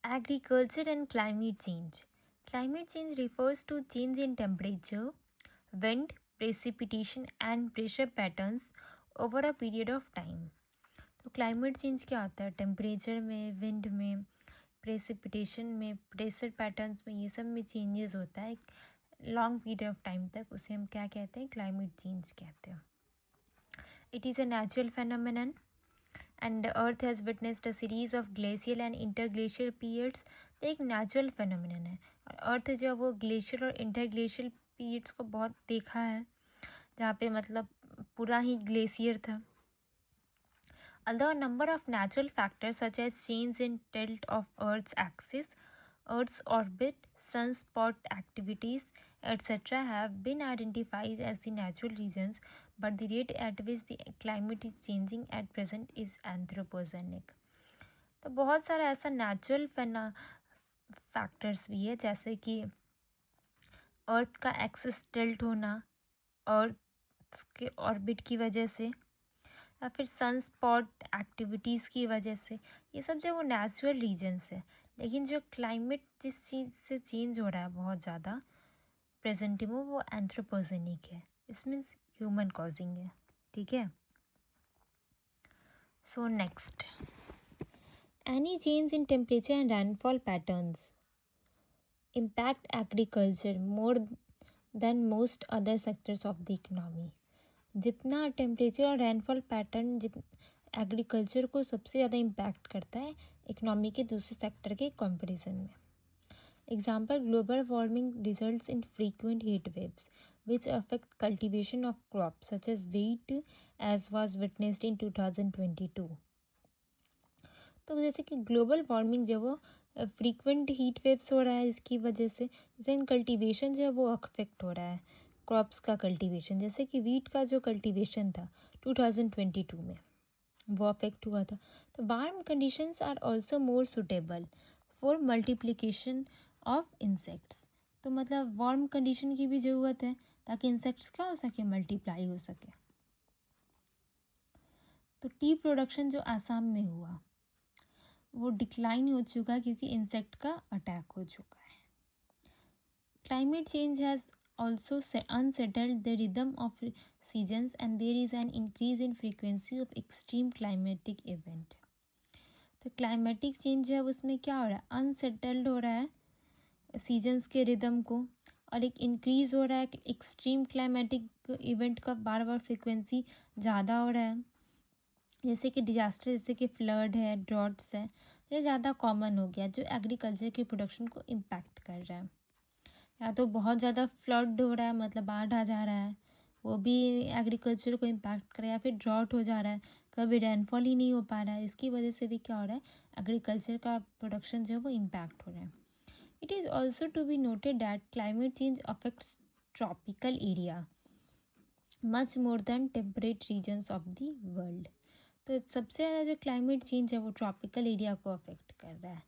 Agriculture and climate change. Climate change refers to change in temperature, wind, precipitation and pressure patterns over a period of time. तो climate change क्या होता है? Temperature में, wind में, precipitation में, pressure patterns में, ये सब में चेंजेस होता है लॉन्ग पीरियड ऑफ टाइम तक. उसे हम क्या कहते हैं? क्लाइमेट चेंज कहते हैं. It is a natural phenomenon and the earth has witnessed a series of glacial and interglacial periods. तो एक नेचुरल phenomenon है और अर्थ जो है वो ग्लेशियर और इंटरग्लेशियल पीरियड्स को बहुत देखा है, जहाँ पे मतलब पूरा ही ग्लेशियर था. Although a number of natural factors such as change in tilt of Earth's axis, Earth's orbit, sunspot activities, etc. have been identified as the natural reasons, but the rate at which the climate is changing at present is anthropogenic. तो बहुत सारा ऐसा natural factors भी है, जैसे कि अर्थ का axis tilt होना अर्थ के ऑर्बिट की वजह से, या फिर सनस्पॉट एक्टिविटीज़ की वजह से. ये सब जो वो नेचुरल रीजन्स है. लेकिन जो क्लाइमेट जिस चीज़ से चेंज हो रहा है बहुत ज़्यादा प्रेजेंट में, वो एंथ्रोपोजेनिक है. इसमें ह्यूमन कॉजिंग है. ठीक है. So next, any change in temperature and rainfall patterns impact agriculture more than most other sectors of the economy. जितना टेम्परेचर और रेनफॉल पैटर्न एग्रीकल्चर को सबसे ज़्यादा इम्पैक्ट करता है इकोनॉमी के दूसरे सेक्टर के कंपैरिजन में. Example, global warming results in frequent heat waves which affect cultivation of crops such as wheat as was witnessed in 2022. तो जैसे कि ग्लोबल वार्मिंग जो वो फ्रीक्वेंट हीट वेव्स हो रहा है, इसकी वजह से जैसे कल्टीवेशन जो है वो अफेक्ट हो रहा है. क्रॉप्स का कल्टीवेशन, जैसे कि वीट का जो कल्टीवेशन था 2022 में, वो अफेक्ट हुआ था. तो warm conditions are also more suitable for multiplication of insects. तो मतलब वार्म कंडीशन की भी ज़रूरत है ताकि इंसेक्ट्स क्या हो सके? मल्टीप्लाई हो सके. तो टी प्रोडक्शन जो आसाम में हुआ वो डिक्लाइन हो चुका है क्योंकि इंसेक्ट का अटैक हो चुका है. Climate change has also unsettled the rhythm of seasons and there is an increase in frequency of extreme climatic event. तो क्लाइमेटिक चेंज है उसमें क्या हो रहा है? अनसेटल्ड हो रहा है सीजन्स के रिदम को, और एक इंक्रीज हो रहा है एक्सट्रीम क्लाइमेटिक इवेंट का. बार बार फ्रिक्वेंसी ज़्यादा हो रहा है, जैसे कि डिजास्टर, जैसे कि फ्लड है, ड्रॉट्स है, ये ज़्यादा कॉमन हो गया जो एग्रीकल्चर की प्रोडक्शन को इम्पैक्ट कर रहा है. या तो बहुत ज़्यादा फ्लड हो रहा है, मतलब बाढ़ आ जा रहा है, वो भी एग्रीकल्चर को इम्पैक्ट करे. या फिर ड्रॉट हो जा रहा है, कभी रेनफॉल ही नहीं हो पा रहा है, इसकी वजह से भी क्या हो रहा है? एग्रीकल्चर का प्रोडक्शन जो है वो इम्पैक्ट हो रहा है. It is also to be noted that climate change affects tropical area much more than temperate regions of the world. तो सबसे ज़्यादा जो क्लाइमेट चेंज है वो ट्रॉपिकल एरिया को अफेक्ट कर रहा है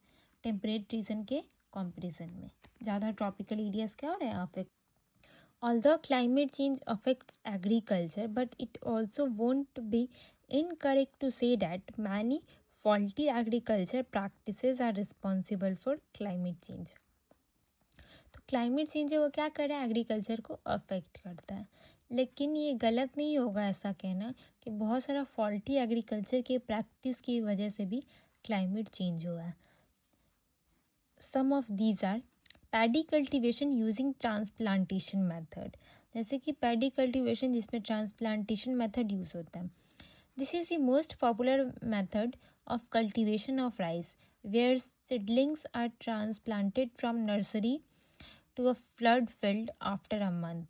टेम्परेट रीजन के कंपैरिजन में. ज़्यादा ट्रॉपिकल एरियाज क्या हो रहे हैं? Affect. Although climate change affects agriculture, but it also won't be incorrect to say that many faulty agriculture practices are responsible for climate change. तो क्लाइमेट चेंज है वो क्या कर रहा है? एग्रीकल्चर को अफेक्ट करता है. लेकिन ये गलत नहीं होगा ऐसा कहना कि बहुत सारा फॉल्टी एग्रीकल्चर के प्रैक्टिस की वजह से भी क्लाइमेट चेंज हुआ है. Some of these are paddy cultivation using transplantation method. जैसे कि पैडी कल्टीवेशन जिसमें ट्रांसप्लांटेशन मेथड यूज़ होता है. This is the most popular method of cultivation of rice where seedlings are transplanted from nursery to a flood field after a month.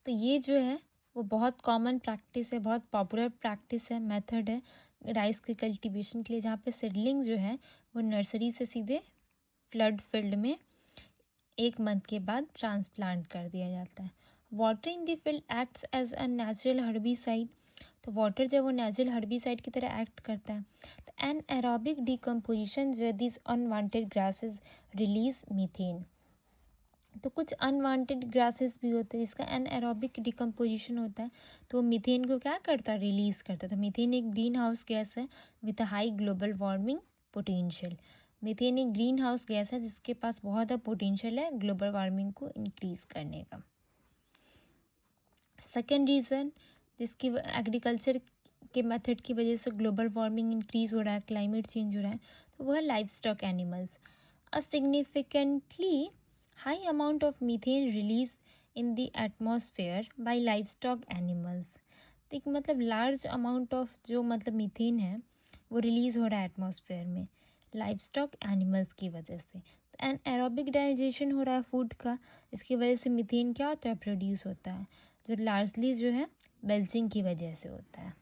तो ये जो है वो बहुत कॉमन प्रैक्टिस है, बहुत पॉपुलर प्रैक्टिस है, मेथड है राइस के कल्टीवेशन के लिए, जहाँ पे सीडलिंग जो है वो नर्सरी से सीधे फ्लड फील्ड में एक मंथ के बाद ट्रांसप्लांट कर दिया जाता है. Watering the field acts as a natural herbicide. तो वाटर जब वो नेचुरल हर्बिसाइड की तरह एक्ट करता है. तो एन एरोबिक डिकम्पोजिशन जो this unwanted grasses release methane. तो कुछ अनवांटेड ग्रासेस भी होते हैं जिसका एन एरोबिक डिकम्पोजिशन होता है, तो मीथेन को क्या करता है? रिलीज़ करता है. तो मीथेन एक ग्रीन हाउस गैस है with a high global warming potential. Methane एक ग्रीन हाउस गैस है जिसके पास बहुत ज़्यादा पोटेंशियल है ग्लोबल वार्मिंग को इंक्रीज करने का। सेकेंड रीज़न जिसकी एग्रीकल्चर के मेथड की वजह से ग्लोबल वार्मिंग इंक्रीज हो रहा है, क्लाइमेट चेंज हो रहा है, तो वो है life stock animals. A significantly high amount of methane release in the atmosphere bye life stock animals. तो एक मतलब लार्ज अमाउंट ऑफ जो मतलब मीथेन है वो रिलीज़ हो रहा है एटमॉस्फेयर में लाइफ स्टॉक एनिमल्स की वजह से। एंड एरोबिक डाइजेशन हो रहा है फूड का, इसकी वजह से मीथेन क्या होता है, प्रोड्यूस होता है, जो लार्जली जो है बेल्चिंग की वजह से होता है,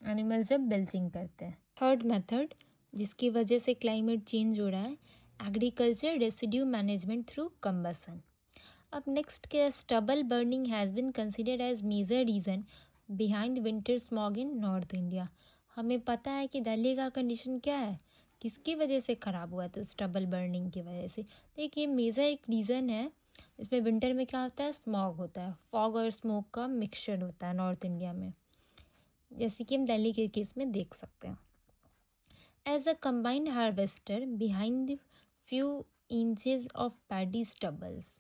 एनिमल्स जब बेल्चिंग करते हैं। थर्ड मेथड जिसकी वजह से क्लाइमेट चेंज हो रहा है, agriculture residue management through combustion. अब नेक्स्ट क्या, stubble burning has been considered as major reason behind winter smog in north India. हमें पता है कि दिल्ली का कंडीशन क्या है, किसकी वजह से ख़राब हुआ, तो स्टबल बर्निंग की वजह से। तो एक मेजर एक रीज़न है, इसमें विंटर में क्या होता है, स्मॉग होता है, फॉग और स्मोक का मिक्सचर होता है नॉर्थ इंडिया में, जैसे कि हम दिल्ली के केस में देख सकते हैं। As a combined harvester behind the few inches of paddy stubbles.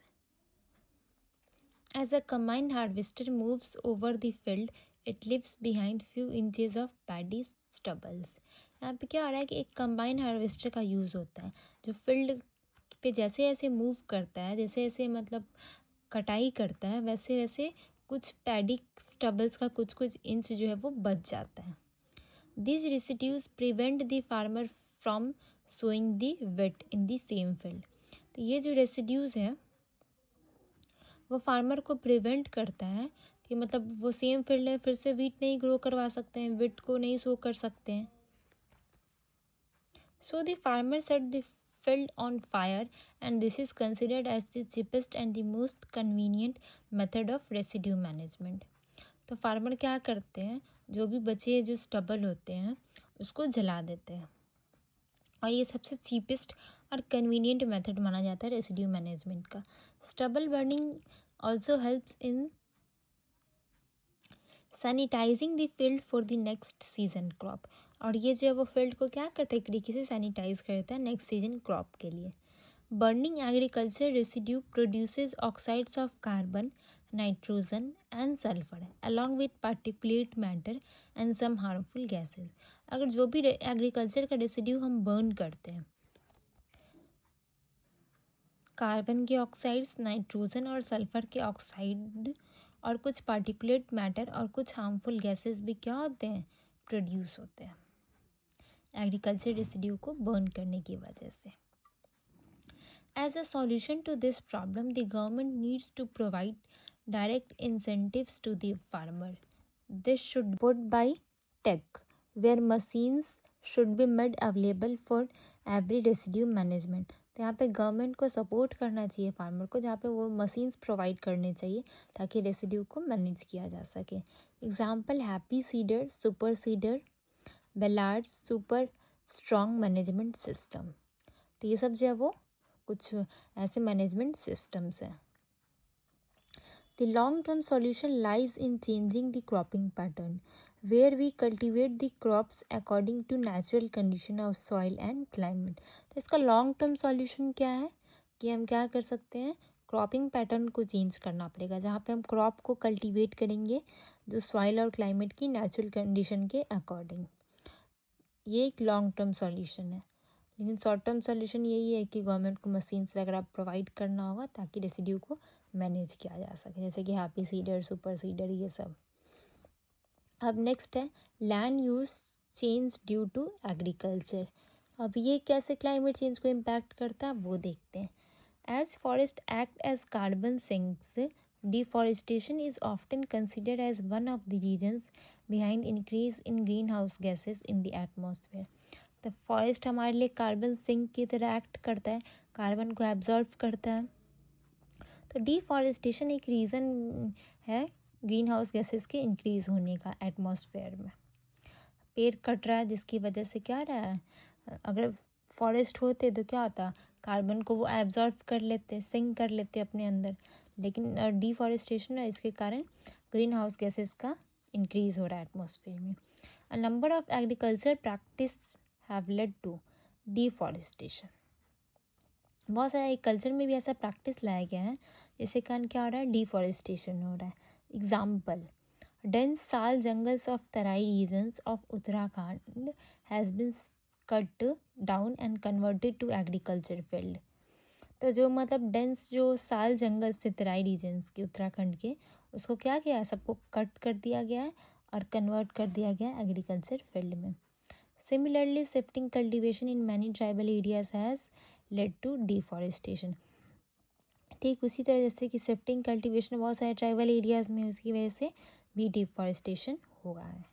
As a combine harvester moves over the field, it leaves behind few inches of paddy stubbles. यहाँ पे क्या हो रहा है कि एक कंबाइन हार्वेस्टर का यूज़ होता है जो फील्ड पे जैसे जैसे मूव करता है, जैसे जैसे मतलब कटाई करता है, वैसे वैसे कुछ पैडी स्टबल्स का कुछ कुछ इंच जो है वो बच जाता है। These residues prevent the farmer from sowing the wheat in the same field. तो ये जो रेसिड्यूज़ हैं वो फार्मर को प्रिवेंट करता है कि मतलब वो सेम फील्ड में फिर से वीट नहीं ग्रो करवा सकते हैं, वीट को नहीं सो कर सकते हैं। So the farmer set the field on fire and this is considered as the cheapest and the most convenient method of residue management. तो फार्मर क्या करते हैं, जो भी बचे जो स्टबल होते हैं उसको जला देते हैं, और ये सबसे चीपेस्ट और कन्वीनियंट मेथड माना जाता है रेसिड्यू मैनेजमेंट का। Stubble burning also helps in sanitizing the field for the next season crop, और ये जो है वो फील्ड को क्या करता है, एक तरीके से सैनिटाइज कर देता है नेक्स्ट सीजन क्रॉप के लिए। Burning agriculture residue produces oxides of carbon, nitrogen and sulphur along with particulate matter and some harmful gases. अगर जो भी एग्रीकल्चर का रेसिड्यू हम बर्न करते हैं, कार्बन के ऑक्साइड्स, नाइट्रोजन और सल्फर के ऑक्साइड और कुछ पार्टिकुलेट मैटर और कुछ हार्मफुल गैसेस भी क्या होते हैं, प्रोड्यूस होते हैं एग्रीकल्चर रेसिड्यू को बर्न करने की वजह से। As a solution to this problem the government needs to provide direct incentives to the farmer. This should bud by tech where machines should be made available for every residue management. तो यहाँ पे government को support करना चाहिए farmer को, जहाँ पे वो मशीन्स प्रोवाइड करने चाहिए ताकि रेसिड्यू को मैनेज किया जा सके। Example happy seeder, super seeder, balers super straw management system. तो ये सब जो है वो कुछ ऐसे मैनेजमेंट सिस्टम्स हैं। The long-term solution lies in changing the cropping pattern, where we cultivate the crops according to natural condition of soil and climate. तो इसका लॉन्ग टर्म सॉल्यूशन क्या है कि हम क्या कर सकते हैं, क्रॉपिंग पैटर्न को चेंज करना पड़ेगा, जहाँ पे हम क्रॉप को कल्टीवेट करेंगे जो सॉइल और क्लाइमेट की नेचुरल कंडीशन के अकॉर्डिंग। ये एक लॉन्ग टर्म सॉल्यूशन है। लेकिन शॉर्ट टर्म सॉल्यूशन यही है कि गवर्नमेंट को मशीन्स वगैरह प्रोवाइड करना होगा ताकि रेसिड्यू को मैनेज किया जा सके, जैसे कि हैप्पी सीडर, सुपर सीडर, ये सब। अब नेक्स्ट है land use change due to agriculture. अब ये कैसे क्लाइमेट चेंज को इम्पैक्ट करता है वो देखते हैं। As forest act as carbon sinks, deforestation is often considered as one of the reasons behind increase in green house gases in the atmosphere. तो फॉरेस्ट हमारे लिए कार्बन सिंक की तरह एक्ट करता है, कार्बन को एब्जॉर्ब करता है। तो डिफॉरेस्टेशन एक रीज़न है ग्रीन हाउस गैसेस के इंक्रीज़ होने का एटमॉस्फेयर में। पेड़ कट रहा है जिसकी वजह से क्या रहा है, अगर फॉरेस्ट होते तो क्या होता, कार्बन को वो एब्जॉर्ब कर लेते, सिंक कर लेते अपने अंदर। लेकिन डिफॉरेस्टेशन है, इसके कारण ग्रीन हाउस गैसेस का इंक्रीज़ हो रहा है एटमॉस्फेयर में। A number of agriculture practice have led to deforestation. बहुत सारे एग्रीकल्चर में भी ऐसा प्रैक्टिस लाया गया है, जिसके कारण क्या हो रहा है, डिफॉरेस्टेशन हो रहा है. एग्जाम्पल, dense साल jungles of Terai regions of Uttarakhand has been cut down and converted to agriculture field. तो जो मतलब डेंस जो साल जंगल से तराई रीजन्स के उत्तराखंड के, उसको क्या किया है, सबको कट कर दिया गया है और कन्वर्ट कर दिया गया है एग्रीकल्चर फील्ड में. Similarly shifting cultivation in many tribal areas has led to deforestation. ठीक उसी तरह जैसे कि शिफ्टिंग कल्टीवेशन बहुत सारे ट्राइबल एरियाज़ में, उसकी वजह से भी डिफॉरेस्टेशन हुआ है.